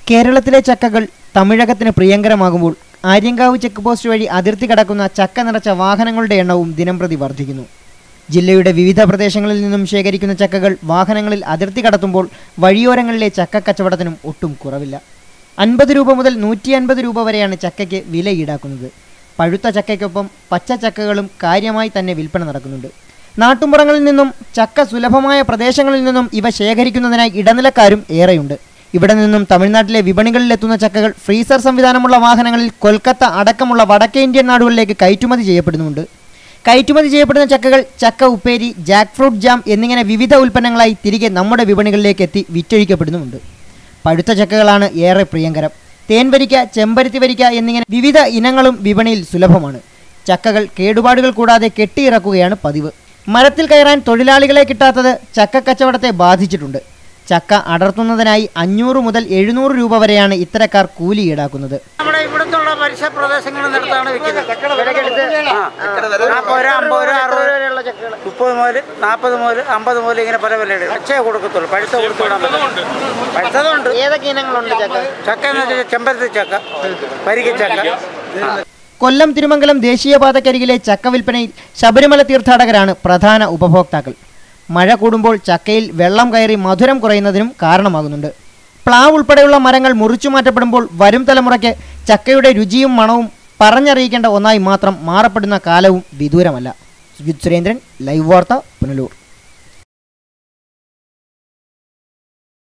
കേരളത്തിലെ ചക്കകൾ തമിഴകത്തിന് പ്രിയങ്കരമാകുമ്പോൾ Aryankavu check post വഴി അതിർത്തി കടക്കുന്ന ചക്ക നിറച്ച വാഹനങ്ങളുടെ എണ്ണവും ദിനംപ്രതി വർദ്ധിക്കുന്നു. ജില്ലയുടെ വിവിധ പ്രദേശങ്ങളിൽ നിന്നും ശേഖരിക്കുന്ന ചക്കകൾ വാഹനങ്ങളിൽ അതിർത്തി കടത്തുമ്പോൾ വഴിയോരങ്ങളിലെ ചക്ക കച്ചവടത്തിനും ഒട്ടും കുറവില്ല. 50 രൂപ മുതൽ 150 രൂപ വരെയാണ് ചക്കയ്ക്ക് വില ഈടാക്കുന്നത്. പഴുത്ത ചക്കയ്ക്കൊപ്പം പച്ച ചക്കകളും കാര്യമായി തന്നെ വിൽപ്പന നടക്കുന്നുണ്ട്. നാട്ടുമ്പുറങ്ങളിൽ നിന്നും ചക്ക സുലഭമായ പ്രദേശങ്ങളിൽ നിന്നും ഇവ ശേഖരിക്കുന്നതിനായി ഇടനിലക്കാരും ഏറെയുണ്ട്. ഇവിടെ നിന്നും തമിഴ്നാട്ടിലെ വിപണികളിലെത്തുന്ന ചക്കകൾ ഫ്രീസർ സംവിധാനമുള്ള വാഹനങ്ങളിൽ കൊൽക്കത്ത അടക്കമുള്ള വടക്കേ ഇന്ത്യൻ നാടുകളിലേക്ക് കയറ്റുമതി ചെയ്യപ്പെടുന്നുണ്ട്. കയറ്റുമതി ചെയ്യപ്പെടുന്ന ചക്കകൾ ചക്ക ഉപ്പേരി, ജാക്ക് ഫ്രൂട്ട് ജാം എന്നിങ്ങനെ വിവിധ ഉൽപ്പന്നങ്ങളായി തിരികെ നമ്മുടെ വിപണികളിലേക്ക് എത്തി വിറ്റഴിക്കപ്പെടുന്നുമുണ്ട്. പഴുത്ത ചക്കകളാണ് ഏറെ പ്രിയങ്കരം. തേൻവരിക്ക, ചെമ്പരുത്തി വരിക്ക എന്നിങ്ങനെ വിവിധ ഇനങ്ങളും വിപണിയിൽ സുലഭമാണ്. ചക്കകൾ കേടുപാടുകൾ കൂടാതെ കെട്ടിയിറക്കുകയാണ് പതിവ്. മരത്തിൽ കയറാൻ തൊഴിലാളികളെ കിട്ടാത്തത് ചക്ക കച്ചവടത്തെ ബാധിച്ചിട്ടുണ്ട്. ചക്ക അടർത്തുന്നതിനായി 500 മുതൽ 700 രൂപ വരെയാണ് ഇത്തരക്കാർ കൂലി ഈടാക്കുന്നത്. നമ്മുടെ ഇവിടുത്തുള്ള പരിസര പ്രദേശങ്ങളിൽ നിർത്താണ് വിൽക്കുന്നത്. 30 മുതൽ 40 മുതൽ 50 മുതൽ ഇങ്ങനെ പല വിലയുടെ പച്ചയെ കൊടുക്കത്തുള്ളൂ. പഴുത്ത കൊടുത്തുവിടാൻ പറ്റും. പഴുത്തതുണ്ട്. ഏതൊക്കെ ഇനങ്ങളുണ്ട് ചക്ക? ചക്ക എന്ന് വെച്ചാൽ ചെമ്പരത്തി ചക്ക, പരിക്കച്ചക്ക. കൊല്ലം തിരുമംഗലം ദേശീയപാതക്കരികിലെ ചക്ക വിൽപ്പനയിൽ ശബരിമല തീർത്ഥാടകരാണ് പ്രധാന ഉപഭോക്താക്കൾ. മഴ കൂടുമ്പോൾ ചക്കയിൽ വെള്ളം കയറി മധുരം കുറയുന്നതിനും കാരണമാകുന്നുണ്ട്. പ്ലാവ് ഉൾപ്പെടെയുള്ള മരങ്ങൾ മുറിച്ചു മാറ്റപ്പെടുമ്പോൾ വരും തലമുറയ്ക്ക് ചക്കയുടെ രുചിയും മണവും പറഞ്ഞറിയിക്കേണ്ട ഒന്നായി മാത്രം മാറപ്പെടുന്ന കാലവും വിദൂരമല്ല. സുരേന്ദ്രൻ, ലൈവ് വാർത്ത, പുനലൂർ.